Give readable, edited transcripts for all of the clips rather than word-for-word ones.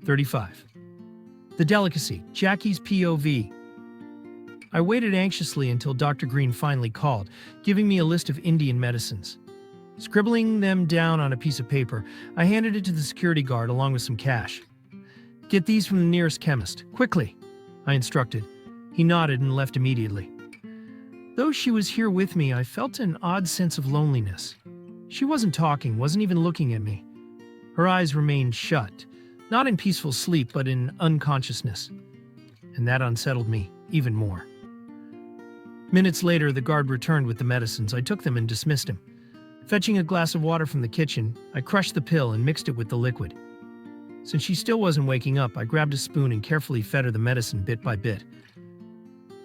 35. The delicacy, Jackie's POV. I waited anxiously until Dr. Green finally called, giving me a list of Indian medicines. Scribbling them down on a piece of paper, I handed it to the security guard along with some cash. "Get these from the nearest chemist, quickly," I instructed. He nodded and left immediately. Though she was here with me, I felt an odd sense of loneliness. She wasn't talking, wasn't even looking at me. Her eyes remained shut, not in peaceful sleep, but in unconsciousness. And that unsettled me even more. Minutes later, the guard returned with the medicines. I took them and dismissed him. Fetching a glass of water from the kitchen, I crushed the pill and mixed it with the liquid. Since she still wasn't waking up, I grabbed a spoon and carefully fed her the medicine bit by bit.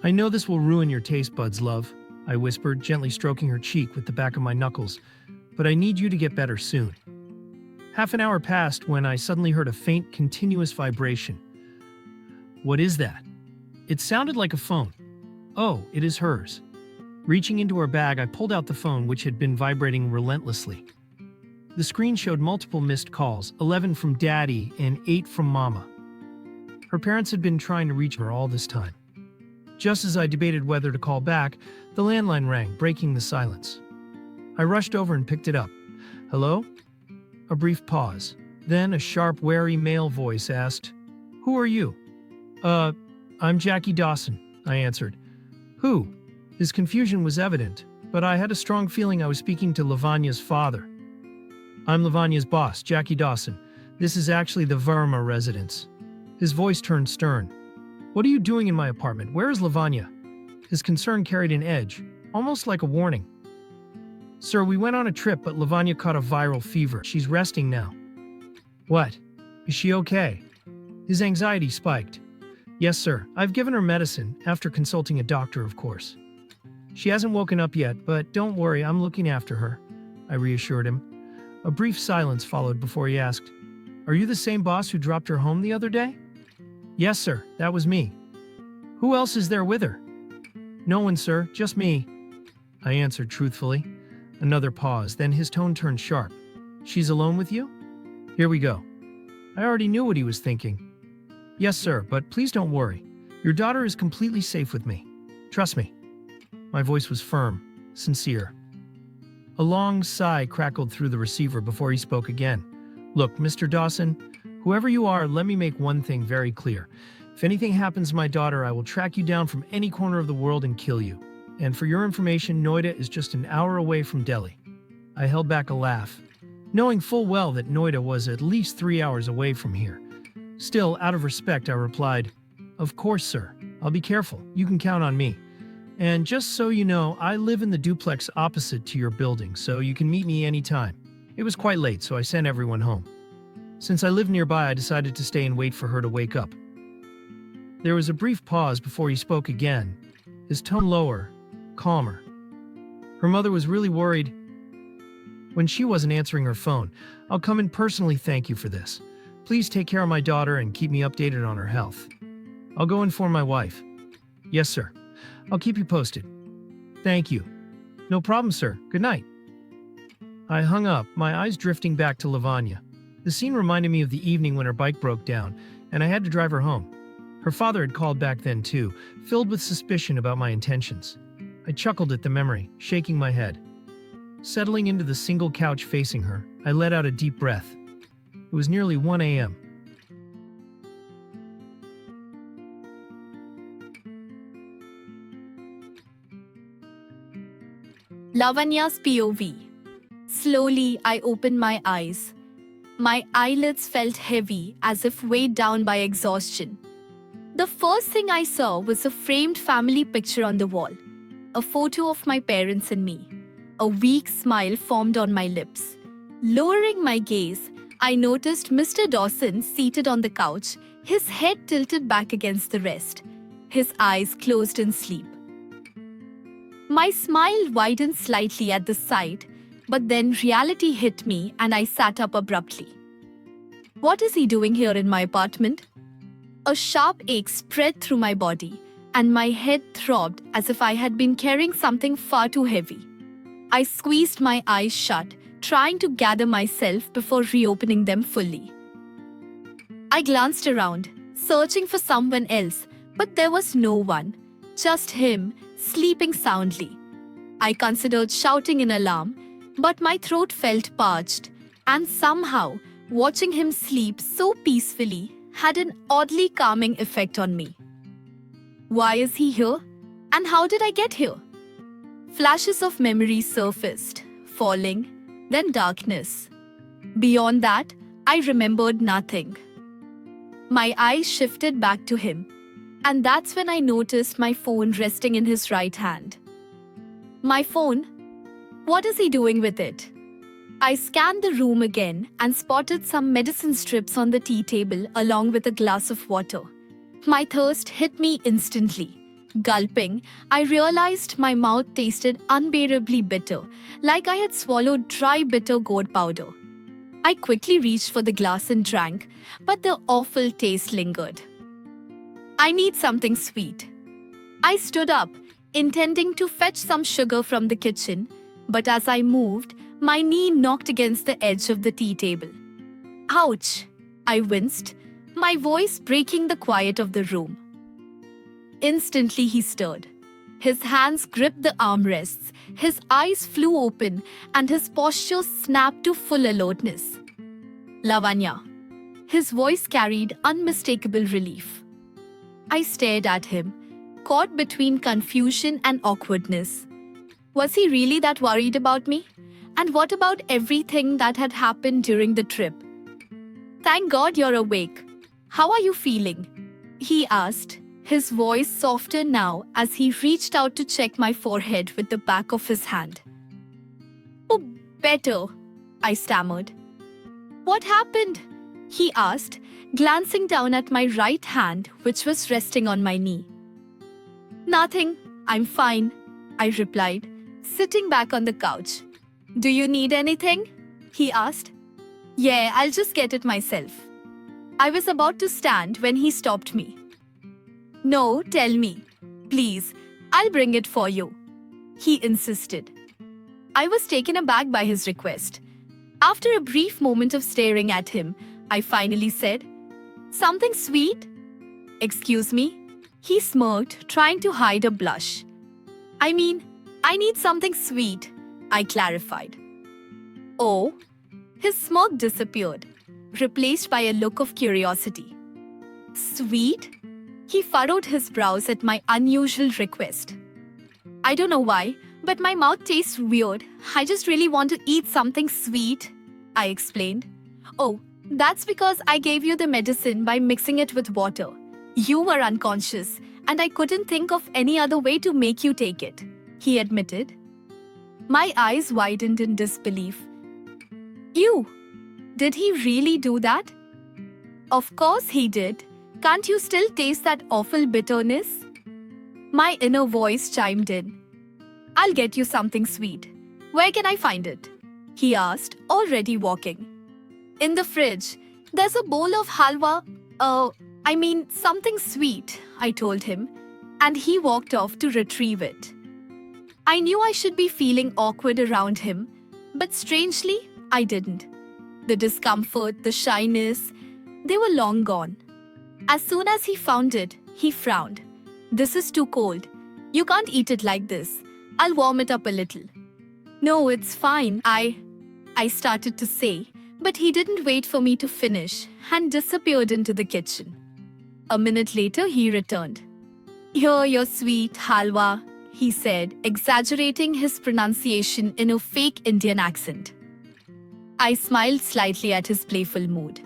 "I know this will ruin your taste buds, love," I whispered, gently stroking her cheek with the back of my knuckles, "but I need you to get better soon." Half an hour passed when I suddenly heard a faint, continuous vibration. What is that? It sounded like a phone. Oh, it is hers. Reaching into her bag, I pulled out the phone, which had been vibrating relentlessly. The screen showed multiple missed calls, 11 from Daddy and 8 from Mama. Her parents had been trying to reach her all this time. Just as I debated whether to call back, the landline rang, breaking the silence. I rushed over and picked it up. "Hello?" A brief pause. Then a sharp, wary male voice asked, "Who are you?" I'm Jackie Dawson," I answered. "Who?" His confusion was evident, but I had a strong feeling I was speaking to Lavanya's father. "I'm Lavanya's boss, Jackie Dawson. This is actually the Verma residence." His voice turned stern. "What are you doing in my apartment? Where is Lavanya?" His concern carried an edge, almost like a warning. "Sir, we went on a trip, but Lavanya caught a viral fever. She's resting now." "What? Is she okay?" His anxiety spiked. "Yes, sir. I've given her medicine, after consulting a doctor, of course. She hasn't woken up yet, but don't worry, I'm looking after her," I reassured him. A brief silence followed before he asked, "Are you the same boss who dropped her home the other day?" "Yes, sir. That was me." "Who else is there with her?" "No one, sir. Just me," I answered truthfully. Another pause, then his tone turned sharp. "She's alone with you?" "Here we go." I already knew what he was thinking. "Yes, sir, but please don't worry. Your daughter is completely safe with me. Trust me." My voice was firm, sincere. A long sigh crackled through the receiver before he spoke again. "Look, Mr. Dawson, whoever you are, let me make one thing very clear. If anything happens to my daughter, I will track you down from any corner of the world and kill you. And for your information, Noida is just an hour away from Delhi." I held back a laugh, knowing full well that Noida was at least 3 hours away from here. Still, out of respect, I replied, "Of course, sir. I'll be careful. You can count on me. And just so you know, I live in the duplex opposite to your building, so you can meet me anytime." It was quite late, so I sent everyone home. Since I lived nearby, I decided to stay and wait for her to wake up. There was a brief pause before he spoke again, his tone lower, calmer. Her mother was really worried when she wasn't answering her phone. "I'll come and personally thank you for this. Please take care of my daughter and keep me updated on her health. I'll go inform my wife." "Yes, sir. I'll keep you posted." "Thank you." "No problem, sir. Good night." I hung up, my eyes drifting back to Lavanya. The scene reminded me of the evening when her bike broke down, and I had to drive her home. Her father had called back then too, filled with suspicion about my intentions. I chuckled at the memory, shaking my head. Settling into the single couch facing her, I let out a deep breath. It was nearly 1 a.m. Lavanya's POV. Slowly, I opened my eyes. My eyelids felt heavy, as if weighed down by exhaustion. The first thing I saw was a framed family picture on the wall, a photo of my parents and me. A weak smile formed on my lips. Lowering my gaze, I noticed Mr. Dawson seated on the couch, his head tilted back against the rest, his eyes closed in sleep. My smile widened slightly at the sight, but then reality hit me and I sat up abruptly. What is he doing here in my apartment? A sharp ache spread through my body, and my head throbbed as if I had been carrying something far too heavy. I squeezed my eyes shut, trying to gather myself before reopening them fully. I glanced around, searching for someone else, but there was no one, just him, sleeping soundly. I considered shouting in alarm, but my throat felt parched, and somehow, watching him sleep so peacefully had an oddly calming effect on me. Why is he here? And how did I get here? Flashes of memory surfaced, falling, then darkness. Beyond that, I remembered nothing. My eyes shifted back to him, and that's when I noticed my phone resting in his right hand. My phone? What is he doing with it? I scanned the room again and spotted some medicine strips on the tea table along with a glass of water. My thirst hit me instantly. Gulping, I realized my mouth tasted unbearably bitter, like I had swallowed dry bitter gourd powder. I quickly reached for the glass and drank, but the awful taste lingered. I need something sweet. I stood up, intending to fetch some sugar from the kitchen, but as I moved, my knee knocked against the edge of the tea table. Ouch! I winced, my voice breaking the quiet of the room. Instantly he stirred. His hands gripped the armrests, his eyes flew open, and his posture snapped to full alertness. Lavanya. His voice carried unmistakable relief. I stared at him, caught between confusion and awkwardness. Was he really that worried about me? And what about everything that had happened during the trip? Thank God you're awake. How are you feeling? He asked, his voice softer now as he reached out to check my forehead with the back of his hand. Oh, better, I stammered. What happened? He asked, glancing down at my right hand, which was resting on my knee. Nothing, I'm fine, I replied, sitting back on the couch. Do you need anything? He asked. Yeah, I'll just get it myself. I was about to stand when he stopped me. No, tell me. Please, I'll bring it for you. He insisted. I was taken aback by his request. After a brief moment of staring at him, I finally said, Something sweet? Excuse me? He smirked, trying to hide a blush. I mean, I need something sweet, I clarified. Oh? His smirk disappeared, replaced by a look of curiosity. Sweet? He furrowed his brows at my unusual request. I don't know why, but my mouth tastes weird. I just really want to eat something sweet, I explained. Oh, that's because I gave you the medicine by mixing it with water. You were unconscious, and I couldn't think of any other way to make you take it, he admitted. My eyes widened in disbelief. You? Did he really do that? Of course he did. Can't you still taste that awful bitterness? My inner voice chimed in. I'll get you something sweet. Where can I find it? He asked, already walking. In the fridge. There's a bowl of halwa. Something sweet, I told him, and he walked off to retrieve it. I knew I should be feeling awkward around him, but strangely, I didn't. The discomfort, the shyness, they were long gone. As soon as he found it, he frowned. This is too cold. You can't eat it like this. I'll warm it up a little. No, it's fine. I started to say, but he didn't wait for me to finish and disappeared into the kitchen. A minute later, he returned. Here, your sweet halwa, he said, exaggerating his pronunciation in a fake Indian accent. I smiled slightly at his playful mood.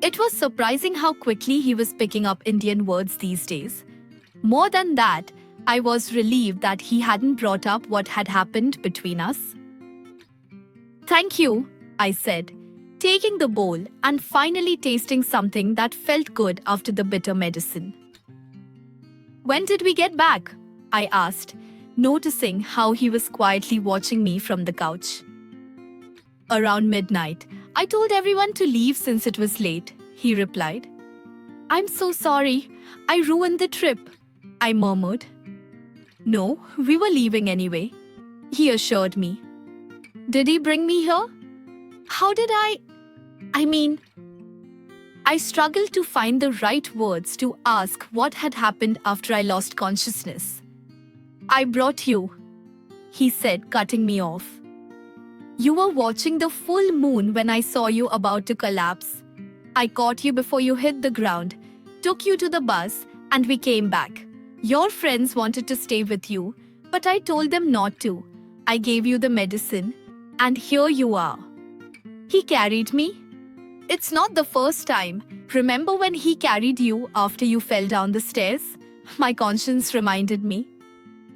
It was surprising how quickly he was picking up Indian words these days. More than that, I was relieved that he hadn't brought up what had happened between us. Thank you, I said, taking the bowl and finally tasting something that felt good after the bitter medicine. When did we get back? I asked, noticing how he was quietly watching me from the couch. Around midnight, I told everyone to leave since it was late, he replied. I'm so sorry. I ruined the trip, I murmured. No, we were leaving anyway, he assured me. Did he bring me here? How did I struggled to find the right words to ask what had happened after I lost consciousness. "I brought you," he said, cutting me off. "You were watching the full moon when I saw you about to collapse. I caught you before you hit the ground, took you to the bus, and we came back. Your friends wanted to stay with you, but I told them not to. I gave you the medicine, and here you are." He carried me? It's not the first time. Remember when he carried you after you fell down the stairs? My conscience reminded me.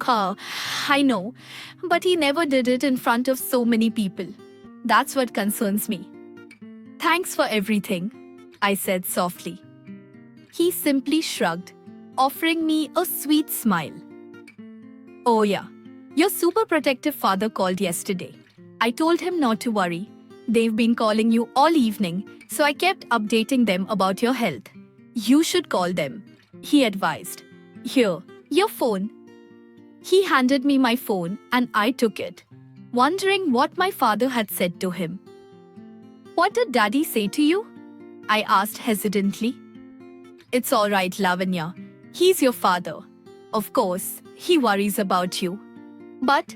I know, but he never did it in front of so many people. That's what concerns me. "Thanks for everything," I said softly. He simply shrugged, offering me a sweet smile. "Oh yeah, your super protective father called yesterday. I told him not to worry. They've been calling you all evening, so I kept updating them about your health. You should call them," he advised. "Here, your phone." He handed me my phone and I took it, wondering what my father had said to him. "What did Daddy say to you?" I asked hesitantly. "It's all right, Lavanya. He's your father. Of course, he worries about you. But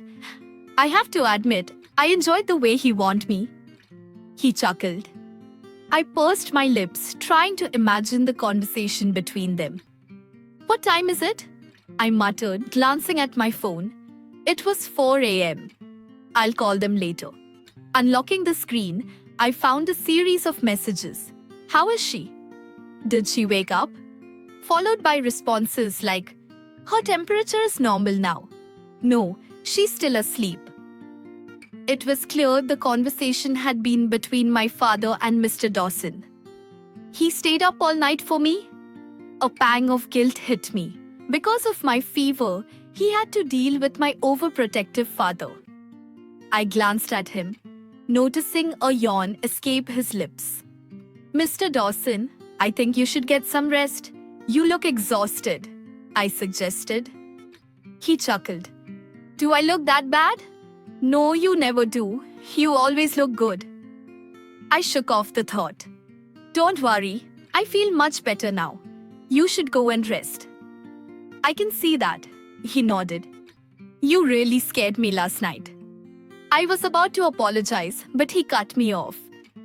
I have to admit, I enjoyed the way he warned me." He chuckled. I pursed my lips, trying to imagine the conversation between them. "What time is it?" I muttered, glancing at my phone. It was 4 a.m. "I'll call them later." Unlocking the screen, I found a series of messages. "How is she? Did she wake up?" Followed by responses like, "Her temperature is normal now." "No, she's still asleep." It was clear the conversation had been between my father and Mr. Dawson. He stayed up all night for me? A pang of guilt hit me. Because of my fever, he had to deal with my overprotective father. I glanced at him, noticing a yawn escape his lips. "Mr. Dawson, I think you should get some rest. You look exhausted," I suggested. He chuckled. "Do I look that bad?" "No, you never do. You always look good." I shook off the thought. "Don't worry, I feel much better now. You should go and rest." "I can see that," he nodded. "You really scared me last night." I was about to apologize, but he cut me off.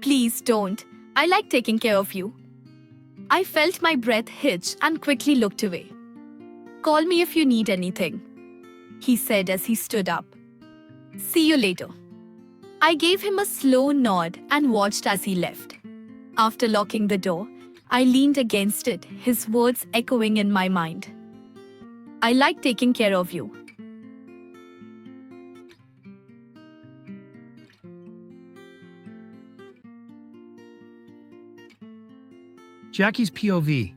"Please don't. I like taking care of you." I felt my breath hitch and quickly looked away. "Call me if you need anything," he said as he stood up. "See you later." I gave him a slow nod and watched as he left. After locking the door, I leaned against it, his words echoing in my mind. "I like taking care of you." Jackie's POV.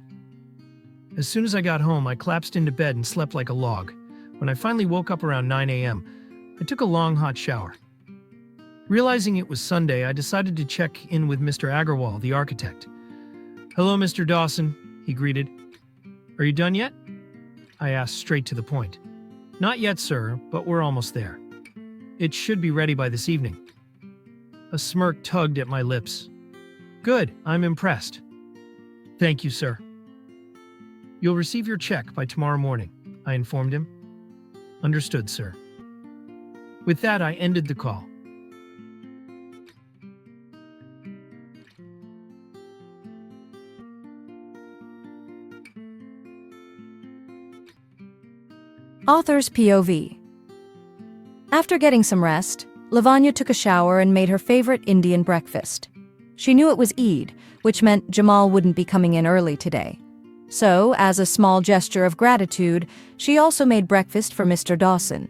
As soon as I got home, I collapsed into bed and slept like a log. When I finally woke up around 9 a.m., I took a long hot shower. Realizing it was Sunday, I decided to check in with Mr. Agarwal, the architect. "Hello, Mr. Dawson," he greeted. "Are you done yet?" I asked, straight to the point. "Not yet, sir, but we're almost there. It should be ready by this evening." A smirk tugged at my lips. "Good, I'm impressed." "Thank you, sir." "You'll receive your check by tomorrow morning," I informed him. "Understood, sir." With that, I ended the call. Author's POV. After getting some rest, Lavanya took a shower and made her favorite Indian breakfast. She knew it was Eid, which meant Jamal wouldn't be coming in early today. So, as a small gesture of gratitude, she also made breakfast for Mr. Dawson.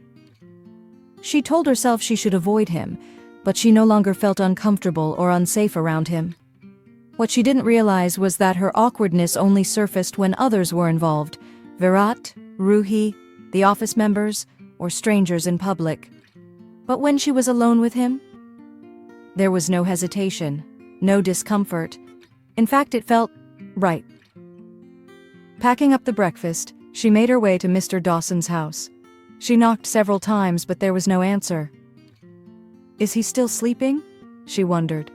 She told herself she should avoid him, but she no longer felt uncomfortable or unsafe around him. What she didn't realize was that her awkwardness only surfaced when others were involved: Virat, Ruhi, the office members, or strangers in public. But when she was alone with him, there was no hesitation, no discomfort. In fact, it felt right. Packing up the breakfast, she made her way to Mr. Dawson's house. She knocked several times, but there was no answer. Is he still sleeping? She wondered.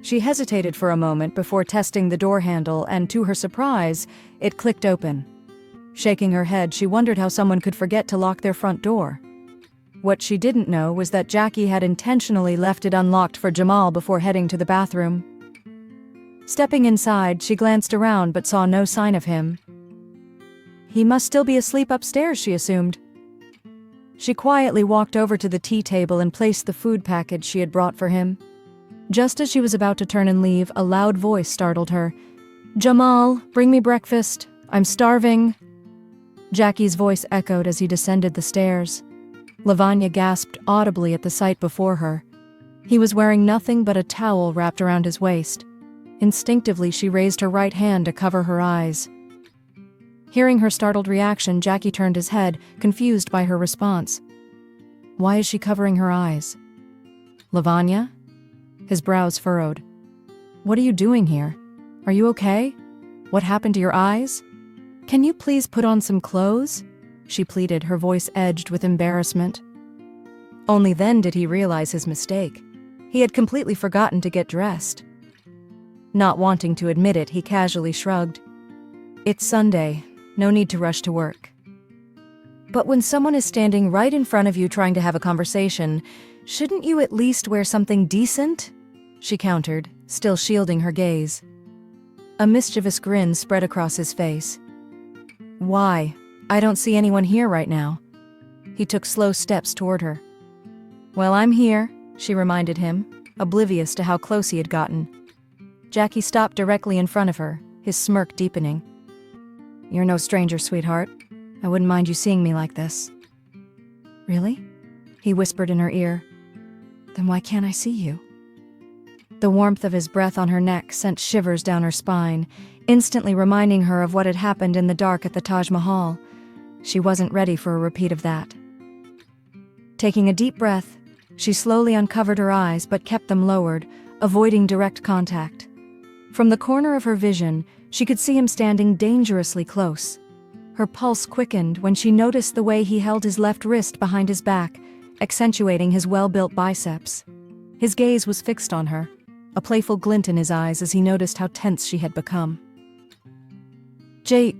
She hesitated for a moment before testing the door handle, and to her surprise, it clicked open. Shaking her head, she wondered how someone could forget to lock their front door. What she didn't know was that Jackie had intentionally left it unlocked for Jamal before heading to the bathroom. Stepping inside, she glanced around but saw no sign of him. He must still be asleep upstairs, she assumed. She quietly walked over to the tea table and placed the food package she had brought for him. Just as she was about to turn and leave, a loud voice startled her. "Jamal, bring me breakfast. I'm starving." Jackie's voice echoed as he descended the stairs. Lavanya gasped audibly at the sight before her. He was wearing nothing but a towel wrapped around his waist. Instinctively, she raised her right hand to cover her eyes. Hearing her startled reaction, Jackie turned his head, confused by her response. Why is she covering her eyes? "Lavanya?" His brows furrowed. "What are you doing here? Are you okay? What happened to your eyes? Can you please put on some clothes?" she pleaded, her voice edged with embarrassment. Only then did he realize his mistake. He had completely forgotten to get dressed. Not wanting to admit it, he casually shrugged. "It's Sunday. No need to rush to work." "But when someone is standing right in front of you trying to have a conversation, shouldn't you at least wear something decent?" she countered, still shielding her gaze. A mischievous grin spread across his face. "Why? I don't see anyone here right now." He took slow steps toward her. "Well, I'm here," she reminded him, oblivious to how close he had gotten. Jackie stopped directly in front of her, his smirk deepening. "You're no stranger, sweetheart. I wouldn't mind you seeing me like this." "Really?" he whispered in her ear. "Then why can't I see you?" The warmth of his breath on her neck sent shivers down her spine, instantly reminding her of what had happened in the dark at the Taj Mahal. She wasn't ready for a repeat of that. Taking a deep breath, she slowly uncovered her eyes but kept them lowered, avoiding direct contact. From the corner of her vision, she could see him standing dangerously close. Her pulse quickened when she noticed the way he held his left wrist behind his back, accentuating his well-built biceps. His gaze was fixed on her, a playful glint in his eyes as he noticed how tense she had become.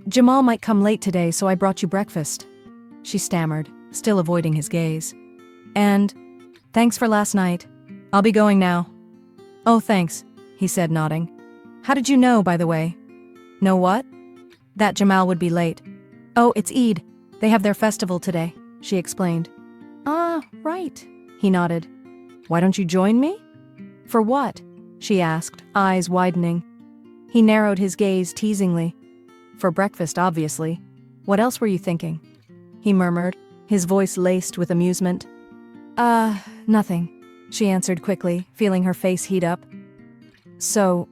Jamal might come late today, so I brought you breakfast," she stammered, still avoiding his gaze. "And thanks for last night. I'll be going now." "Oh, thanks," he said, nodding. "How did you know, by the way?" "Know what?" "That Jamal would be late." "Oh, it's Eid. They have their festival today," she explained. "Ah, right," he nodded. "Why don't you join me?" "For what?" she asked, eyes widening. He narrowed his gaze teasingly. "For breakfast, obviously. What else were you thinking?" he murmured, his voice laced with amusement. Nothing," she answered quickly, feeling her face heat up. "So,"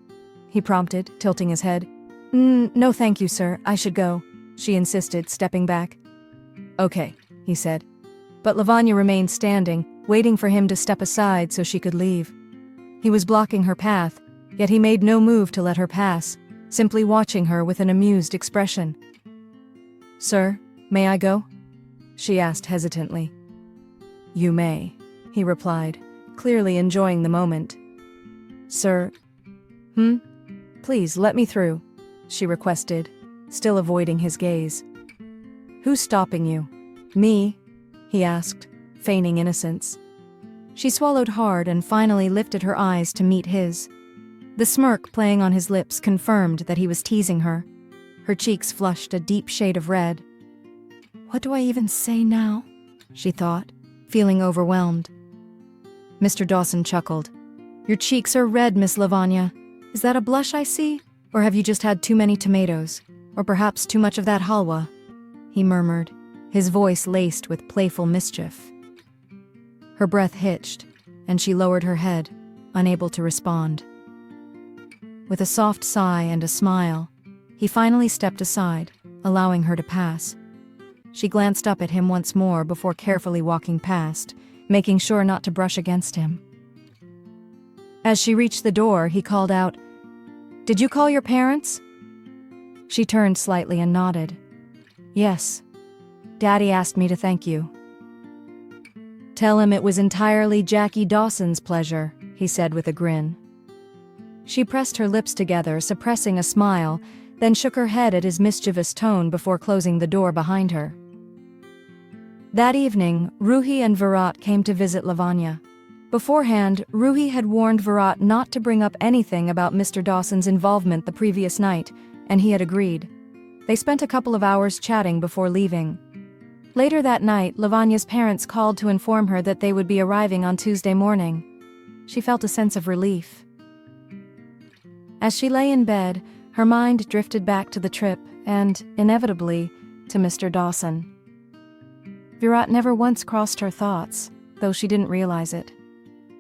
he prompted, tilting his head. No thank you, sir, I should go," she insisted, stepping back. "Okay," he said. But Lavanya remained standing, waiting for him to step aside so she could leave. He was blocking her path, yet he made no move to let her pass, simply watching her with an amused expression. "Sir, may I go?" she asked hesitantly. "You may," he replied, clearly enjoying the moment. "Sir? Please, let me through," she requested, still avoiding his gaze. "Who's stopping you?" "Me?" he asked, feigning innocence. She swallowed hard and finally lifted her eyes to meet his. The smirk playing on his lips confirmed that he was teasing her. Her cheeks flushed a deep shade of red. "What do I even say now?" she thought, feeling overwhelmed. Mr. Dawson chuckled. "Your cheeks are red, Miss Lavanya. Is that a blush I see? Or have you just had too many tomatoes? Or perhaps too much of that halwa?" he murmured, his voice laced with playful mischief. Her breath hitched, and she lowered her head, unable to respond. With a soft sigh and a smile, he finally stepped aside, allowing her to pass. She glanced up at him once more before carefully walking past, making sure not to brush against him. As she reached the door, he called out, "Did you call your parents?" She turned slightly and nodded. "Yes. Daddy asked me to thank you." "Tell him it was entirely Jackie Dawson's pleasure," he said with a grin. She pressed her lips together, suppressing a smile, then shook her head at his mischievous tone before closing the door behind her. That evening, Ruhi and Virat came to visit Lavanya. Beforehand, Ruhi had warned Virat not to bring up anything about Mr. Dawson's involvement the previous night, and he had agreed. They spent a couple of hours chatting before leaving. Later that night, Lavanya's parents called to inform her that they would be arriving on Tuesday morning. She felt a sense of relief. As she lay in bed, her mind drifted back to the trip and, inevitably, to Mr. Dawson. Virat never once crossed her thoughts, though she didn't realize it.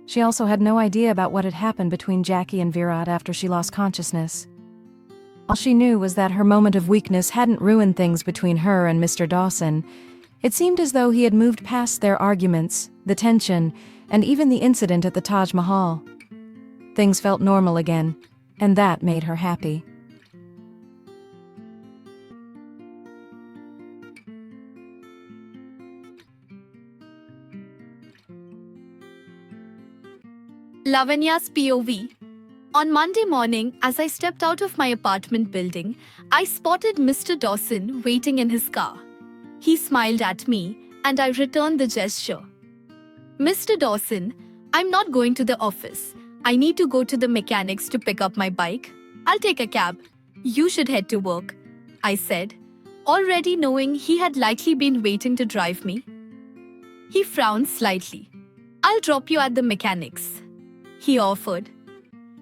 She also had no idea about what had happened between Jackie and Virat after she lost consciousness. All she knew was that her moment of weakness hadn't ruined things between her and Mr. Dawson. It seemed as though he had moved past their arguments, the tension, and even the incident at the Taj Mahal. Things felt normal again, and that made her happy. Lavanya's POV. On Monday morning, as I stepped out of my apartment building, I spotted Mr. Dawson waiting in his car. He smiled at me, and I returned the gesture. Mr. Dawson, I'm not going to the office. I need to go to the mechanics to pick up my bike. I'll take a cab. You should head to work, I said, already knowing he had likely been waiting to drive me. He frowned slightly. I'll drop you at the mechanics, he offered.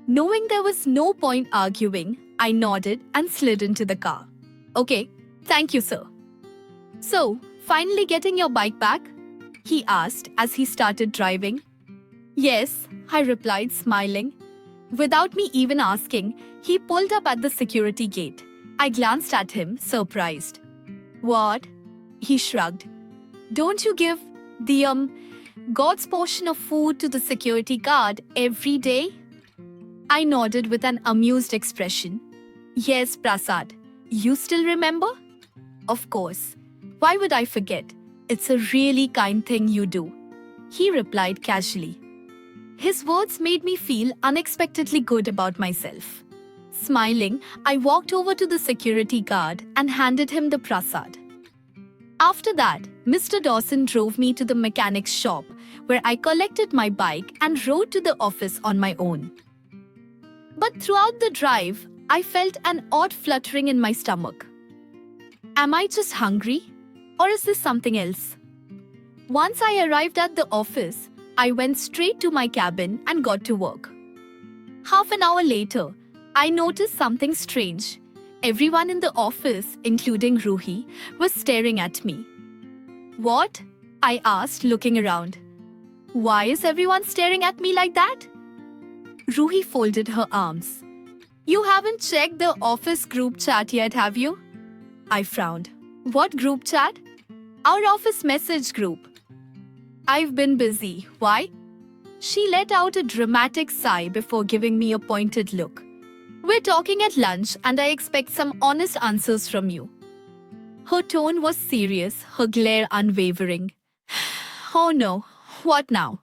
Knowing there was no point arguing, I nodded and slid into the car. Okay, thank you, sir. So, finally getting your bike back? He asked as he started driving. Yes, I replied, smiling. Without me even asking, he pulled up at the security gate. I glanced at him, surprised. What? He shrugged. Don't you give the God's portion of food to the security guard every day? I nodded with an amused expression. Yes, Prasad. You still remember? Of course. Why would I forget? It's a really kind thing you do, he replied casually. His words made me feel unexpectedly good about myself. Smiling, I walked over to the security guard and handed him the prasad. After that, Mr. Dawson drove me to the mechanic's shop, where I collected my bike and rode to the office on my own. But throughout the drive, I felt an odd fluttering in my stomach. Am I just hungry? Or is this something else? Once I arrived at the office, I went straight to my cabin and got to work. Half an hour later, I noticed something strange. Everyone in the office, including Ruhi, was staring at me. What? I asked, looking around. Why is everyone staring at me like that? Ruhi folded her arms. You haven't checked the office group chat yet, have you? I frowned. What group chat? Our office message group. I've been busy. Why? She let out a dramatic sigh before giving me a pointed look. We're talking at lunch and I expect some honest answers from you. Her tone was serious, her glare unwavering. Oh no, what now?